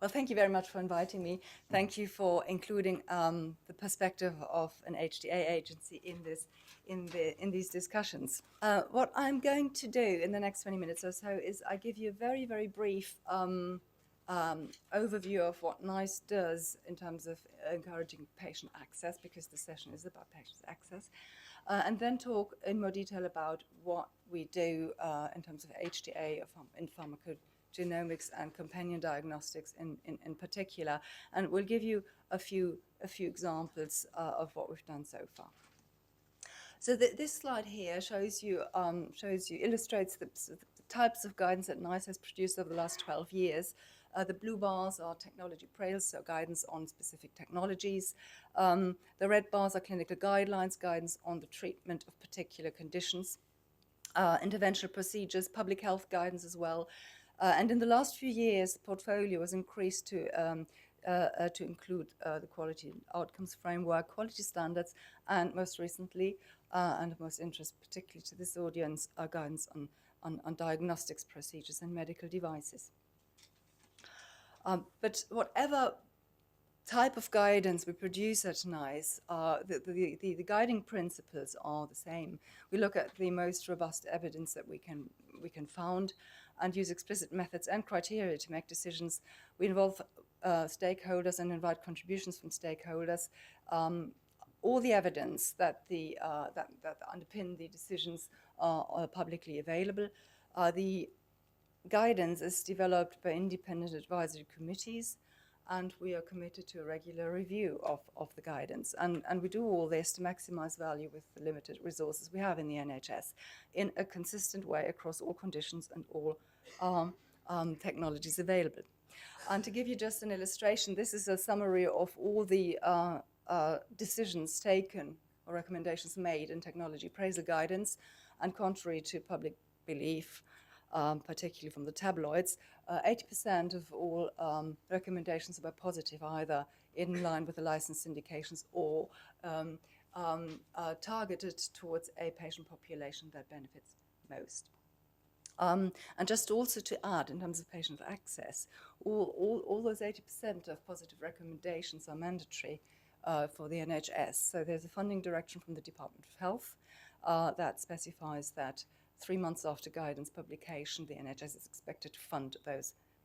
Well, thank you very much for inviting me. Thank you for including the perspective of an HTA agency in these discussions. What I'm going to do in the next 20 minutes or so is I give you a very, very brief overview of what NICE does in terms of encouraging patient access, because the session is about patient access, and then talk in more detail about what we do in terms of HTA in pharmacogenomics and companion diagnostics in particular, and we'll give you a few examples of what we've done so far. So this slide here illustrates the types of guidance that NICE has produced over the last 12 years. The blue bars are technology appraisals, so guidance on specific technologies. The red bars are clinical guidelines, guidance on the treatment of particular conditions, interventional procedures, public health guidance as well. And in the last few years, the portfolio was increased to include the quality outcomes framework, quality standards, and most recently, and of most interest particularly to this audience, guidance on diagnostics procedures and medical devices. But whatever type of guidance we produce at NICE, the guiding principles are the same. We look at the most robust evidence that we can found and use explicit methods and criteria to make decisions. We involve stakeholders and invite contributions from stakeholders. All the evidence that underpin the decisions are publicly available. The guidance is developed by independent advisory committees, and we are committed to a regular review of the guidance. And we do all this to maximize value with the limited resources we have in the NHS in a consistent way across all conditions and all technologies available. And to give you just an illustration, this is a summary of all the decisions taken or recommendations made in technology appraisal guidance, and contrary to public belief, particularly from the tabloids, 80% of all recommendations were positive, either in line with the license indications or targeted towards a patient population that benefits most. And just also to add, in terms of patient access, all those 80% of positive recommendations are mandatory for the NHS. So there's a funding direction from the Department of Health that specifies that 3 months after guidance publication, the NHS is expected to fund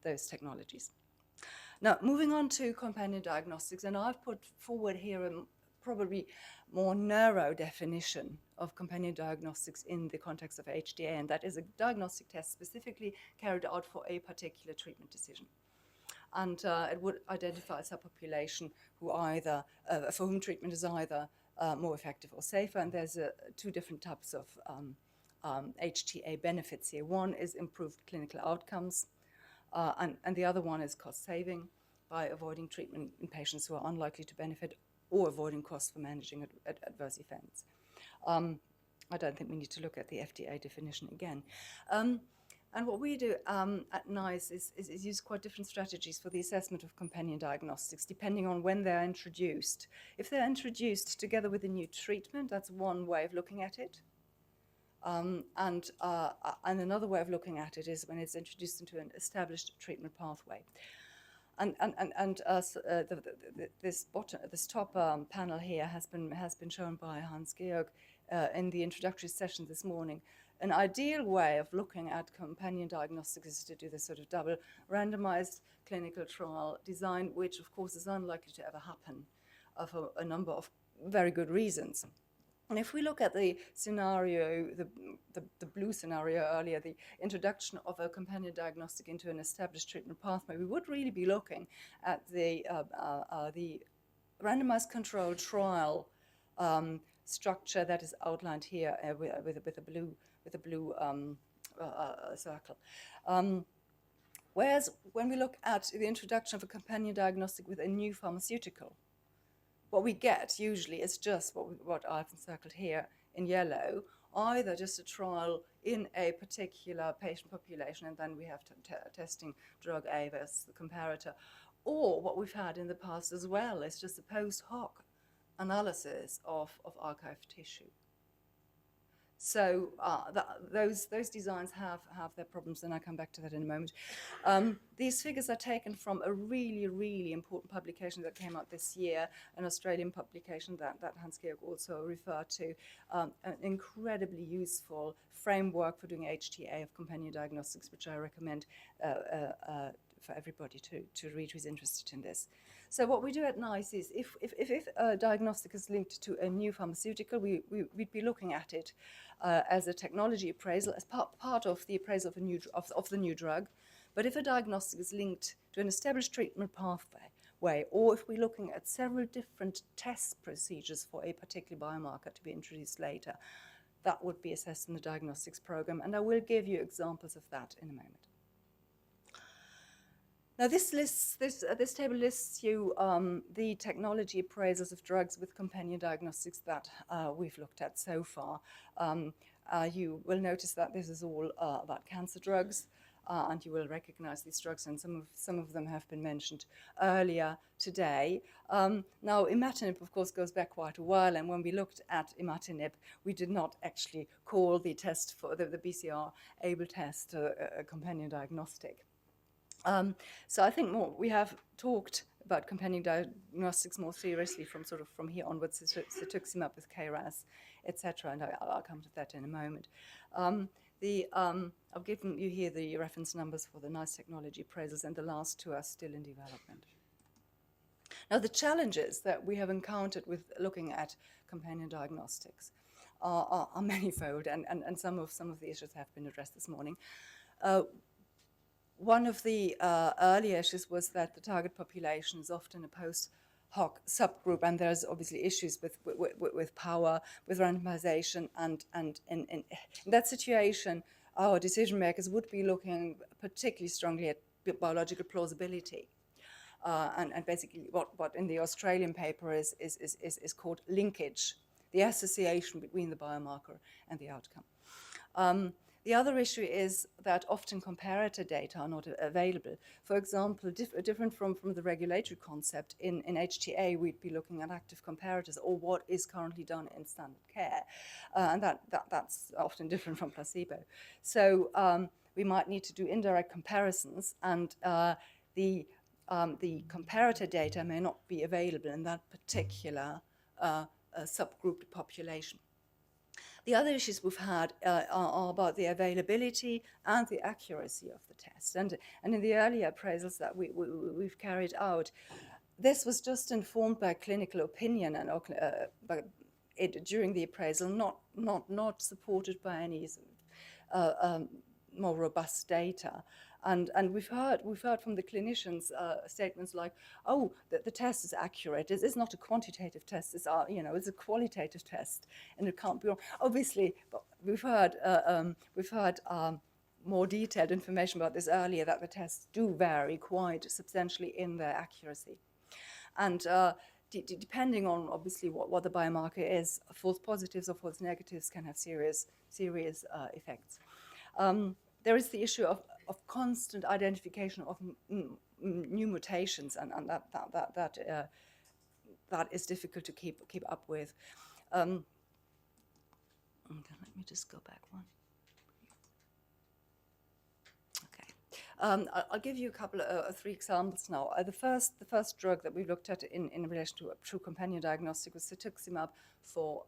those technologies. Now, moving on to companion diagnostics, and I've put forward here a probably more narrow definition of companion diagnostics in the context of HTA, and that is a diagnostic test specifically carried out for a particular treatment decision. And it would identify a subpopulation who either, for whom treatment is either more effective or safer, and there's two different types of HTA benefits here. One is improved clinical outcomes, and the other one is cost saving by avoiding treatment in patients who are unlikely to benefit or avoiding costs for managing adverse events. I don't think we need to look at the FDA definition again. And what we do at NICE is use quite different strategies for the assessment of companion diagnostics, depending on when they're introduced. If they're introduced together with a new treatment, that's one way of looking at it. And another way of looking at it is when it's introduced into an established treatment pathway. And this top panel here has been shown by Hans-Georg in the introductory session this morning. An ideal way of looking at companion diagnostics is to do this sort of double randomized clinical trial design, which of course is unlikely to ever happen for a number of very good reasons. And if we look at the scenario, the blue scenario earlier, the introduction of a companion diagnostic into an established treatment pathway, we would really be looking at the randomized controlled trial structure that is outlined here with a blue circle. Whereas when we look at the introduction of a companion diagnostic with a new pharmaceutical, what we get usually is just what I've encircled here in yellow, either just a trial in a particular patient population, and then we have testing drug A versus the comparator, or what we've had in the past as well is just a post hoc analysis of archived tissue. So those designs have their problems, and I'll come back to that in a moment. These figures are taken from a really, really important publication that came out this year, an Australian publication that Hans-Georg also referred to, an incredibly useful framework for doing HTA of Companion Diagnostics, which I recommend for everybody to read who's interested in this. So what we do at NICE is if a diagnostic is linked to a new pharmaceutical, we'd be looking at it as a technology appraisal, as part of the appraisal of the new drug. But if a diagnostic is linked to an established treatment pathway, or if we're looking at several different test procedures for a particular biomarker to be introduced later, that would be assessed in the diagnostics program, and I will give you examples of that in a moment. Now, this table lists you the technology appraisals of drugs with companion diagnostics that we've looked at so far. You will notice that this is all about cancer drugs, and you will recognize these drugs, and some of them have been mentioned earlier today. Now, imatinib, of course, goes back quite a while, and when we looked at imatinib, we did not actually call the test for the BCR-ABL test a companion diagnostic. So I think we have talked about companion diagnostics more seriously from here onwards, cetuximab with KRAS, etc., and I'll come to that in a moment. I've given you here the reference numbers for the NICE technology appraisals, and the last two are still in development. Now, the challenges that we have encountered with looking at companion diagnostics are manifold, and some of the issues have been addressed this morning. One of the early issues was that the target population is often a post-hoc subgroup, and there's obviously issues with power, with randomization, and in that situation, our decision makers would be looking particularly strongly at biological plausibility. And basically what in the Australian paper is called linkage, the association between the biomarker and the outcome. The other issue is that often comparator data are not available. For example, different from the regulatory concept, in HTA we'd be looking at active comparators, or what is currently done in standard care, and that's often different from placebo. So we might need to do indirect comparisons, and the comparator data may not be available in that particular subgrouped population. The other issues we've had are about the availability and the accuracy of the test. And in the earlier appraisals that we've carried out, this was just informed by clinical opinion and during the appraisal, not supported by any more robust data. And we've heard from the clinicians statements like, "Oh, the test is accurate. It's not a quantitative test. It's a qualitative test, and it can't be wrong." Obviously, but we've heard more detailed information about this earlier, that the tests do vary quite substantially in their accuracy, and depending on obviously what the biomarker is, false positives or false negatives can have serious effects. There is the issue of constant identification of new mutations, and that is difficult to keep up with. Okay, let me just go back one. Okay, I'll give you a couple of 3 examples now. The first drug that we looked at in relation to a true companion diagnostic was cetuximab for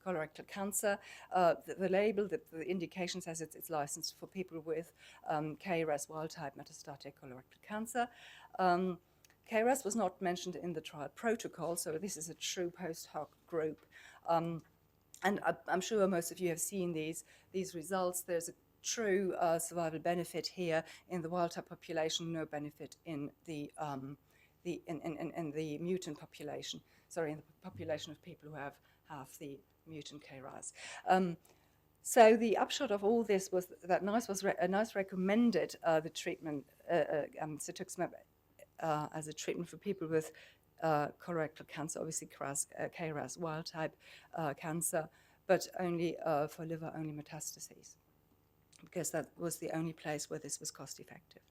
colorectal cancer. The label, the indication says it's licensed for people with KRAS wild-type metastatic colorectal cancer. KRAS was not mentioned in the trial protocol, so this is a true post-hoc group. And I'm sure most of you have seen these results. There's a true survival benefit here in the wild-type population, no benefit in the mutant population. Sorry, in the population of people who have the mutant KRAS. So the upshot of all this was that NICE recommended the treatment cetuximab as a treatment for people with colorectal cancer, obviously KRAS wild-type cancer, but only for liver-only metastases, because that was the only place where this was cost-effective.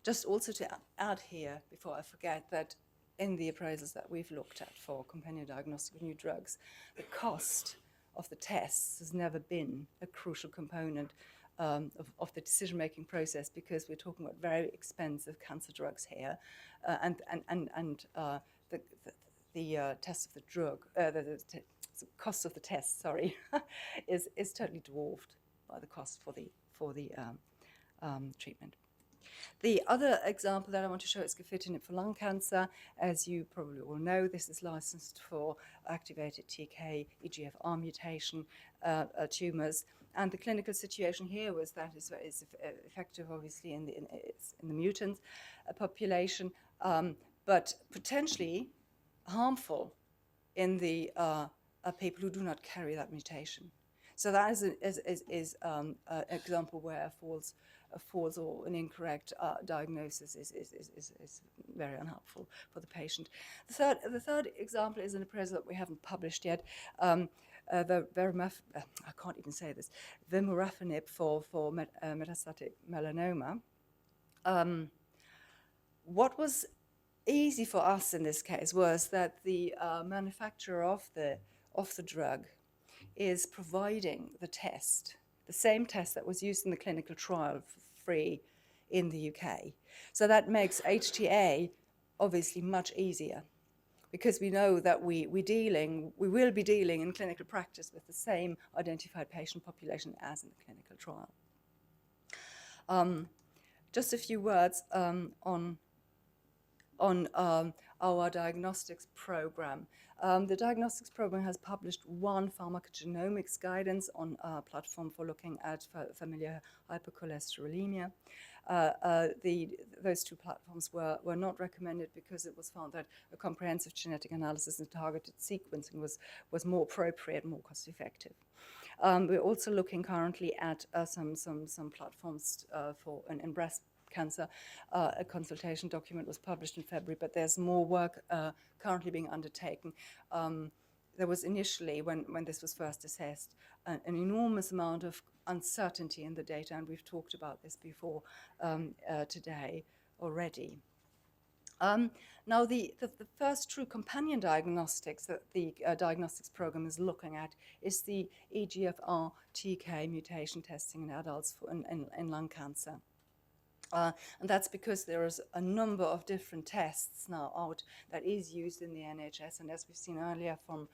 Just also to add here, before I forget, that in the appraisals that we've looked at for companion diagnostic of new drugs, the cost of the tests has never been a crucial component of the decision-making process, because we're talking about very expensive cancer drugs here, and the test of the drug, the cost of the test, sorry, is totally dwarfed by the cost for the treatment. The other example that I want to show is gefitinib for lung cancer. As you probably all know, this is licensed for activated TK, EGFR mutation tumors. And the clinical situation here was that it's effective, obviously, in the mutant population, but potentially harmful in the people who do not carry that mutation. So that is an example where a false or an incorrect diagnosis is very unhelpful for the patient. The third example is an appraisal that we haven't published yet. I can't even say this, vemurafenib for metastatic melanoma. What was easy for us in this case was that the manufacturer of the drug is providing the test, the same test that was used in the clinical trial for free in the UK. So that makes HTA obviously much easier, because we know that we will be dealing in clinical practice with the same identified patient population as in the clinical trial. Just a few words on our diagnostics program. The diagnostics program has published one pharmacogenomics guidance on a platform for looking at familial hypercholesterolemia. Those two platforms were not recommended because it was found that a comprehensive genetic analysis and targeted sequencing was more appropriate, more cost effective. We're also looking currently at some platforms in breast cancer. A consultation document was published in February, but there's more work currently being undertaken. There was initially, when this was first assessed, an enormous amount of uncertainty in the data, and we've talked about this before today already. Now, the first true companion diagnostics that the diagnostics program is looking at is the EGFR-TK mutation testing in adults in lung cancer. And that's because there is a number of different tests now out that is used in the NHS, and as we've seen earlier from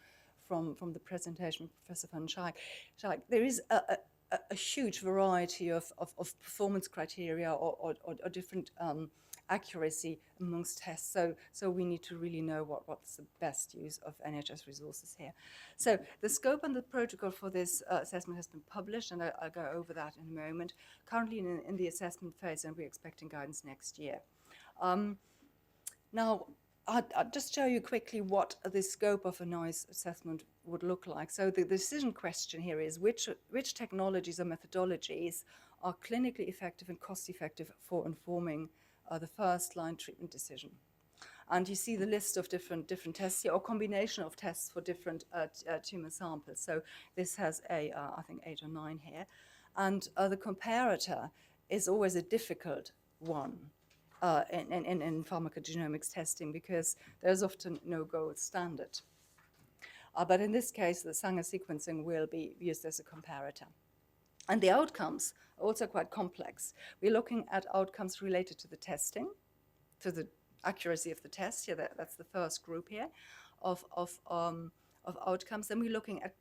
the presentation of Professor van Schaik, there is a huge variety of performance criteria or different accuracy amongst tests. So we need to really know what's the best use of NHS resources here. So the scope and the protocol for this assessment has been published, and I'll go over that in a moment. Currently in the assessment phase, and we're expecting guidance next year. Now, I'll just show you quickly what the scope of a noise assessment would look like. So the decision question here is which technologies or methodologies are clinically effective and cost effective for informing the first-line treatment decision. And you see the list of different tests here, or combination of tests for different tumor samples. So this has I think 8 or 9 here. And the comparator is always a difficult one in pharmacogenomics testing, because there's often no gold standard. But in this case, the Sanger sequencing will be used as a comparator. And the outcomes are also quite complex. We're looking at outcomes related to the testing, to the accuracy of the test. Here, that's the first group here of outcomes. Then we're looking at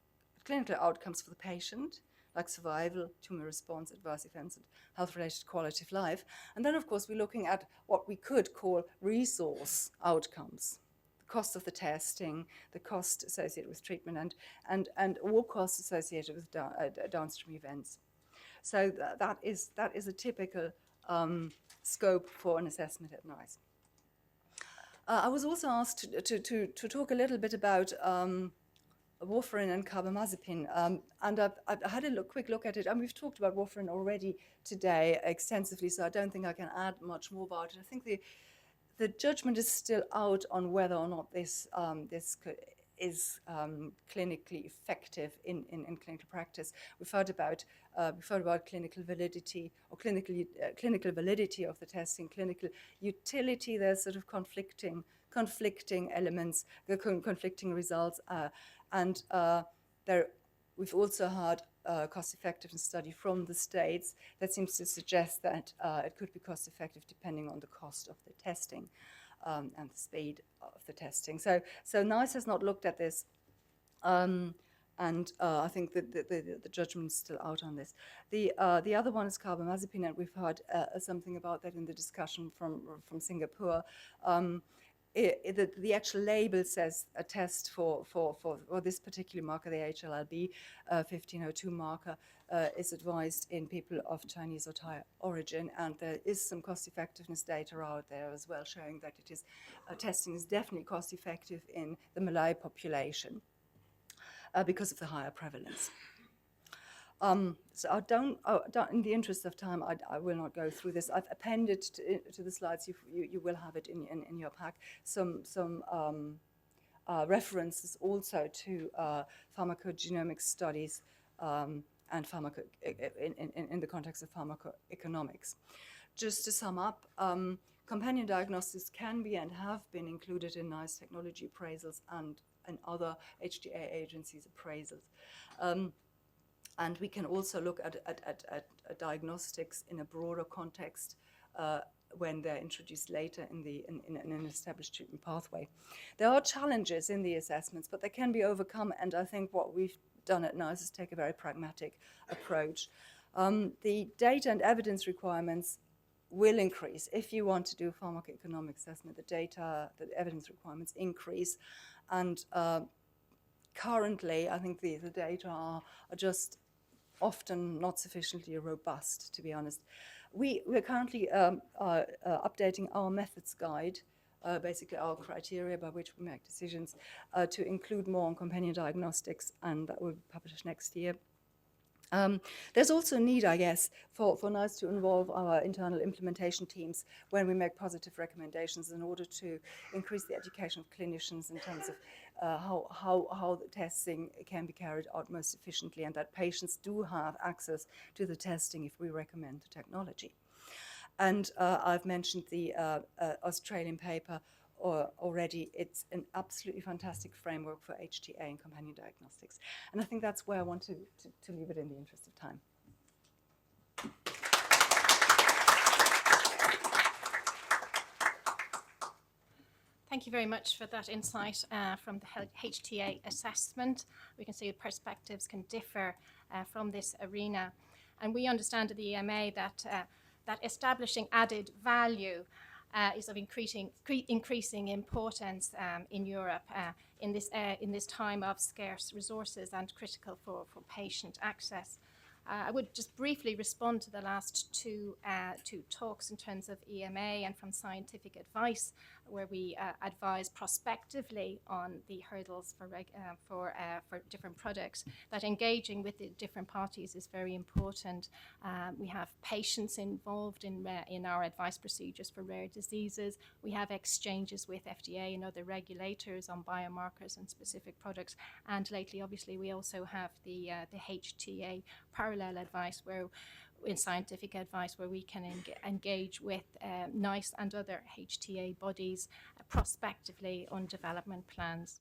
clinical outcomes for the patient, like survival, tumor response, adverse events, and health-related quality of life. And then, of course, we're looking at what we could call resource outcomes. Cost of the testing, the cost associated with treatment, and all costs associated with downstream events. So that is a typical scope for an assessment at NICE. I was also asked to talk a little bit about warfarin and carbamazepine, and I had a quick look at it, and we've talked about warfarin already today extensively, so I don't think I can add much more about it. I think the judgment is still out on whether or not this is clinically effective in clinical practice. We've heard about clinical validity or clinical validity of the testing, clinical utility. There's sort of conflicting conflicting elements, the conflicting results, and We've also had a cost-effectiveness study from the States that seems to suggest that it could be cost-effective depending on the cost of the testing and the speed of the testing. So NICE has not looked at this, and I think that the judgment is still out on this. The other one is carbamazepine, and we've heard something about that in the discussion from Singapore. The actual label says a test for this particular marker, the HLA-B 1502 marker, is advised in people of Chinese or Thai origin, and there is some cost-effectiveness data out there as well showing that it is testing is definitely cost-effective in the Malay population because of the higher prevalence. So in the interest of time, I will not go through this. I've appended to the slides. You will have it in your pack. Some references also to pharmacogenomics studies and in the context of pharmacoeconomics. Just to sum up, companion diagnostics can be and have been included in NICE technology appraisals and other HTA agencies' appraisals. And we can also look at diagnostics in a broader context when they're introduced later in an established treatment pathway. There are challenges in the assessments, but they can be overcome, and I think what we've done at NICE is take a very pragmatic approach. The data and evidence requirements will increase. If you want to do pharmacoeconomic assessment, the evidence requirements increase, and currently, I think the data are just often not sufficiently robust, to be honest. We're currently updating our methods guide, basically our criteria by which we make decisions, to include more on companion diagnostics, and that will be published next year. There's also a need, I guess, for NICE to involve our internal implementation teams when we make positive recommendations in order to increase the education of clinicians in terms of how the testing can be carried out most efficiently, and that patients do have access to the testing if we recommend the technology. And I've mentioned the Australian paper already. It's an absolutely fantastic framework for HTA and companion diagnostics. And I think that's where I want to leave it in the interest of time. Thank you very much for that insight from the HTA assessment. We can see the perspectives can differ from this arena. And we understand at the EMA that establishing added value is of increasing importance in Europe in this time of scarce resources and critical for patient access. I would just briefly respond to the last two talks in terms of EMA and from scientific advice, where we advise prospectively on the hurdles for different products. That engaging with the different parties is very important. We have patients involved in our advice procedures for rare diseases. We have exchanges with FDA and other regulators on biomarkers and specific products. And lately, obviously, we also have the HTA parallel advice, where in scientific advice, where we can engage with NICE and other HTA bodies prospectively on development plans.